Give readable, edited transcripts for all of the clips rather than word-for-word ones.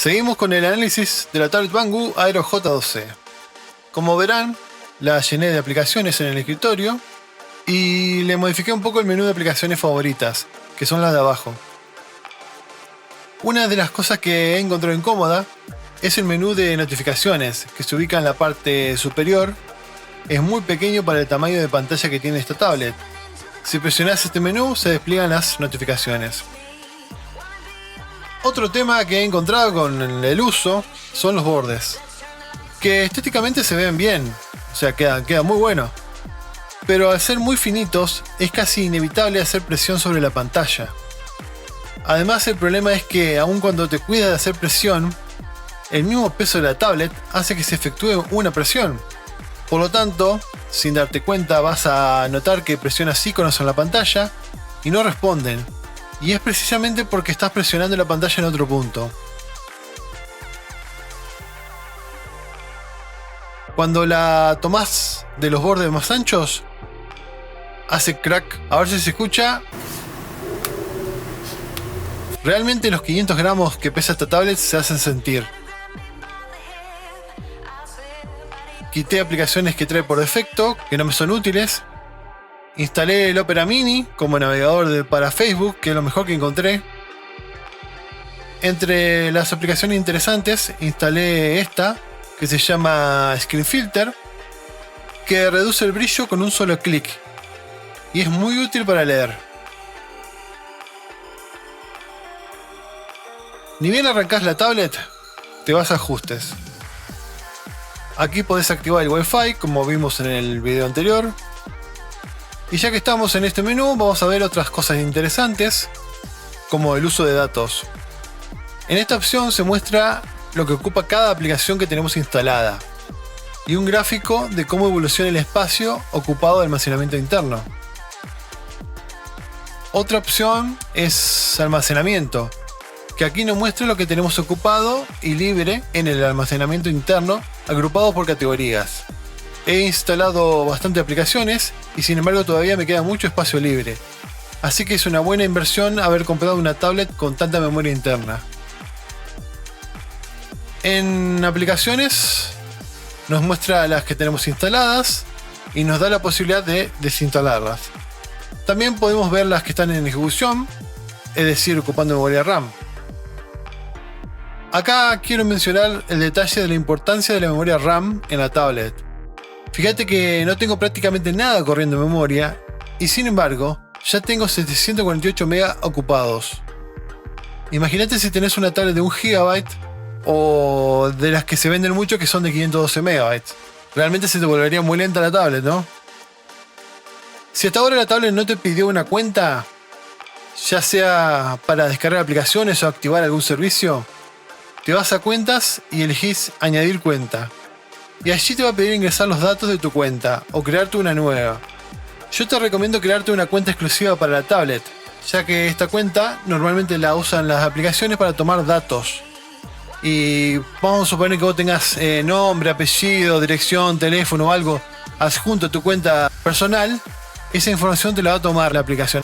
Seguimos con el análisis de la tablet Banggood Aero J2C. Como verán, la llené de aplicaciones en el escritorio y le modifiqué un poco el menú de aplicaciones favoritas, que son las de abajo. Una de las cosas que he encontrado incómoda es el menú de notificaciones, que se ubica en la parte superior. Es muy pequeño para el tamaño de pantalla que tiene esta tablet. Si presionas este menú, se despliegan las notificaciones. Otro tema que he encontrado con el uso son los bordes, que estéticamente se ven bien, o sea, queda muy bueno. Pero al ser muy finitos, es casi inevitable hacer presión sobre la pantalla. Además, el problema es que aun cuando te cuidas de hacer presión, el mismo peso de la tablet hace que se efectúe una presión. Por lo tanto, sin darte cuenta, vas a notar que presionas iconos en la pantalla y no responden. Y es precisamente porque estás presionando la pantalla en otro punto. Cuando la tomás de los bordes más anchos, hace crack. A ver si se escucha. Realmente los 500 gramos que pesa esta tablet se hacen sentir. Quité aplicaciones que trae por defecto, que no me son útiles. Instalé el Opera Mini como navegador para Facebook, que es lo mejor que encontré. Entre las aplicaciones interesantes, instalé esta, que se llama Screen Filter, que reduce el brillo con un solo clic. Y es muy útil para leer. Ni bien arrancás la tablet, te vas a ajustes. Aquí podés activar el Wi-Fi, como vimos en el video anterior. Y ya que estamos en este menú, vamos a ver otras cosas interesantes, como el uso de datos. En esta opción se muestra lo que ocupa cada aplicación que tenemos instalada, y un gráfico de cómo evoluciona el espacio ocupado de almacenamiento interno. Otra opción es almacenamiento, que aquí nos muestra lo que tenemos ocupado y libre en el almacenamiento interno, agrupado por categorías. He instalado bastantes aplicaciones y sin embargo todavía me queda mucho espacio libre. Así que es una buena inversión haber comprado una tablet con tanta memoria interna. En aplicaciones nos muestra las que tenemos instaladas y nos da la posibilidad de desinstalarlas. También podemos ver las que están en ejecución, es decir, ocupando memoria RAM. Acá quiero mencionar el detalle de la importancia de la memoria RAM en la tablet. Fíjate que no tengo prácticamente nada corriendo en memoria y sin embargo ya tengo 748 MB ocupados. Imagínate si tenés una tablet de 1 GB o de las que se venden mucho que son de 512 MB. Realmente se te volvería muy lenta la tablet, ¿no? Si hasta ahora la tablet no te pidió una cuenta, ya sea para descargar aplicaciones o activar algún servicio, te vas a cuentas y elegís añadir cuenta. Y allí te va a pedir ingresar los datos de tu cuenta o crearte una nueva. Yo te recomiendo crearte una cuenta exclusiva para la tablet, ya que esta cuenta normalmente la usan las aplicaciones para tomar datos. Y vamos a suponer que vos tengas nombre, apellido, dirección, teléfono o algo adjunto a tu cuenta personal, esa información te la va a tomar la aplicación.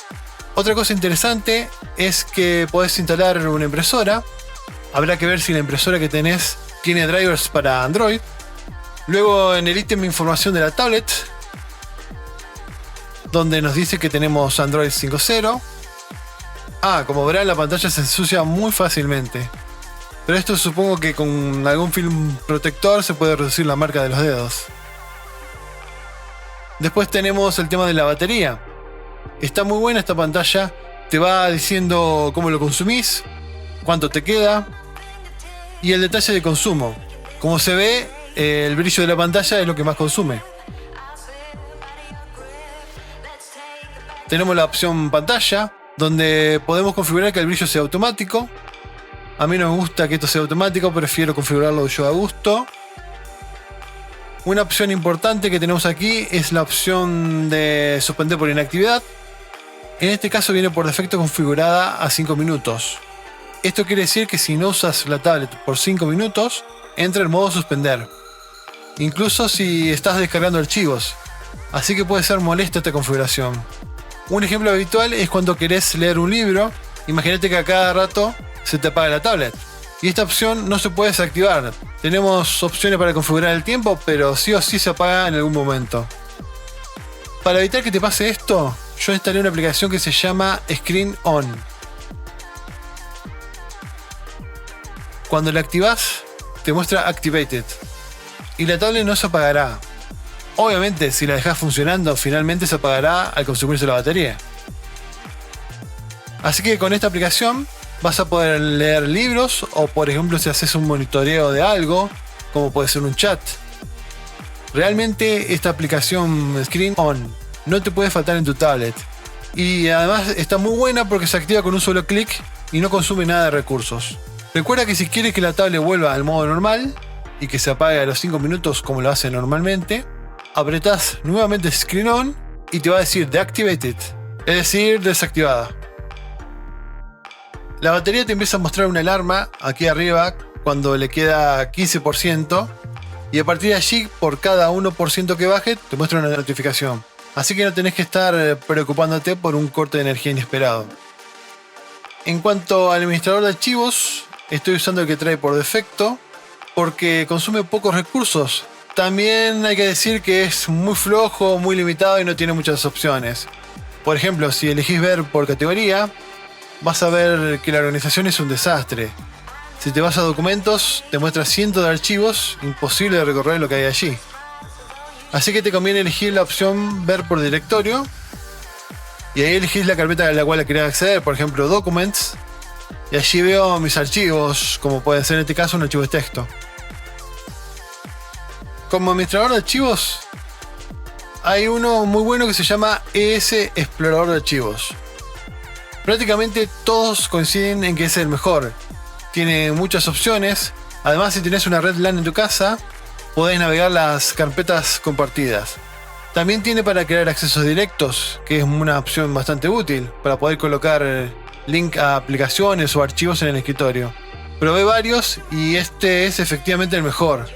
Otra cosa interesante es que podés instalar una impresora. Habrá que ver si la impresora que tenés tiene drivers para Android. Luego en el ítem de información de la tablet, donde nos dice que tenemos Android 5.0. Como verán, la pantalla se ensucia muy fácilmente. Pero esto supongo que con algún film protector se puede reducir la marca de los dedos. Después tenemos el tema de la batería. Está muy buena esta pantalla. Te va diciendo cómo lo consumís, cuánto te queda y el detalle de consumo. Como se ve, el brillo de la pantalla es lo que más consume. Tenemos la opción pantalla, donde podemos configurar que el brillo sea automático. A mí no me gusta que esto sea automático, prefiero configurarlo yo a gusto. Una opción importante que tenemos aquí es la opción de suspender por inactividad. En este caso viene por defecto configurada a 5 minutos. Esto quiere decir que si no usas la tablet por 5 minutos, entra en modo suspender. Incluso si estás descargando archivos. Así que puede ser molesta esta configuración. Un ejemplo habitual es cuando querés leer un libro. Imagínate que a cada rato se te apaga la tablet. Y Y esta opción no se puede desactivar. Tenemos opciones para configurar el tiempo, pero sí o sí se apaga en algún momento. Para evitar que te pase esto, yo instalé una aplicación que se llama Screen On. Cuando la activas, te muestra Activated. Y la tablet no se apagará. Obviamente, si la dejas funcionando, finalmente se apagará al consumirse la batería. Así que con esta aplicación vas a poder leer libros o, por ejemplo, si haces un monitoreo de algo, como puede ser un chat. Realmente esta aplicación Screen On no te puede faltar en tu tablet. Y además está muy buena porque se activa con un solo clic y no consume nada de recursos. Recuerda que si quieres que la tablet vuelva al modo normal y que se apague a los 5 minutos como lo hace normalmente, apretás nuevamente Screen On y te va a decir Deactivated, es decir, desactivada. La batería te empieza a mostrar una alarma aquí arriba cuando le queda 15%, y a partir de allí, por cada 1% que baje, te muestra una notificación. Así que no tenés que estar preocupándote por un corte de energía inesperado. En cuanto al administrador de archivos, estoy usando el que trae por defecto porque consume pocos recursos. También hay que decir que es muy flojo, muy limitado y no tiene muchas opciones. Por ejemplo, si elegís ver por categoría, vas a ver que la organización es un desastre. Si te vas a documentos, te muestra cientos de archivos, imposible de recorrer lo que hay allí. Así que te conviene elegir la opción ver por directorio y ahí elegís la carpeta a la cual querés acceder, por ejemplo Documents, y allí veo mis archivos, como puede ser en este caso un archivo de texto. Como administrador de archivos hay uno muy bueno que se llama ES Explorador de Archivos. Prácticamente todos coinciden en que es el mejor. Tiene muchas opciones. Además, si tenés una red LAN en tu casa, podés navegar las carpetas compartidas. También tiene para crear accesos directos, que es una opción bastante útil para poder colocar link a aplicaciones o archivos en el escritorio. Probé varios y este es efectivamente el mejor.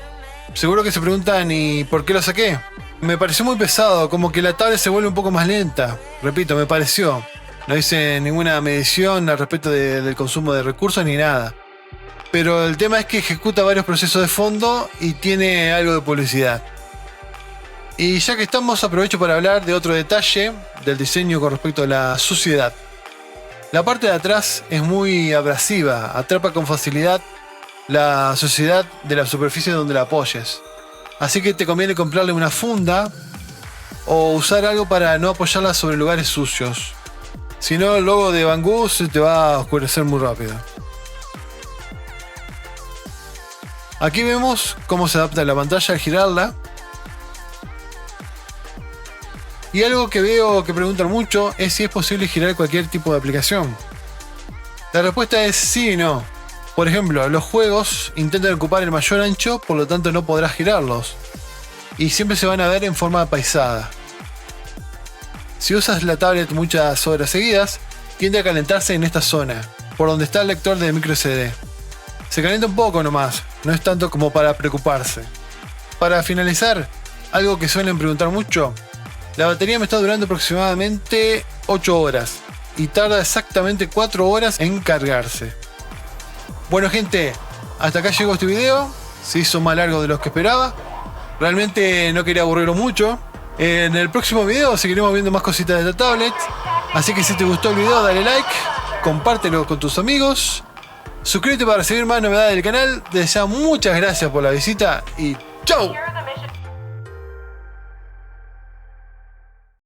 Seguro que se preguntan ¿y por qué lo saqué? Me pareció muy pesado, como que la tablet se vuelve un poco más lenta. Repito, me pareció. No hice ninguna medición al respecto del consumo de recursos ni nada. Pero el tema es que ejecuta varios procesos de fondo y tiene algo de publicidad. Y ya que estamos, aprovecho para hablar de otro detalle del diseño con respecto a la suciedad. La parte de atrás es muy abrasiva, atrapa con facilidad la suciedad de la superficie donde la apoyes. Así que te conviene comprarle una funda o usar algo para no apoyarla sobre lugares sucios. Si no, el logo de Banggood se te va a oscurecer muy rápido. Aquí vemos cómo se adapta la pantalla al girarla. Y algo que veo que preguntan mucho es si es posible girar cualquier tipo de aplicación. La respuesta es sí y no. Por ejemplo, los juegos intentan ocupar el mayor ancho, por lo tanto no podrás girarlos. Y siempre se van a ver en forma paisada. Si usas la tablet muchas horas seguidas, tiende a calentarse en esta zona, por donde está el lector de micro SD. Se calienta un poco nomás, no es tanto como para preocuparse. Para finalizar, algo que suelen preguntar mucho, la batería me está durando aproximadamente 8 horas y tarda exactamente 4 horas en cargarse. Bueno gente, hasta acá llegó este video, se hizo más largo de lo que esperaba, realmente no quería aburrirlo mucho. En el próximo video seguiremos viendo más cositas de la tablet, así que si te gustó el video dale like, compártelo con tus amigos, suscríbete para recibir más novedades del canal. Desde ya muchas gracias por la visita y ¡chau!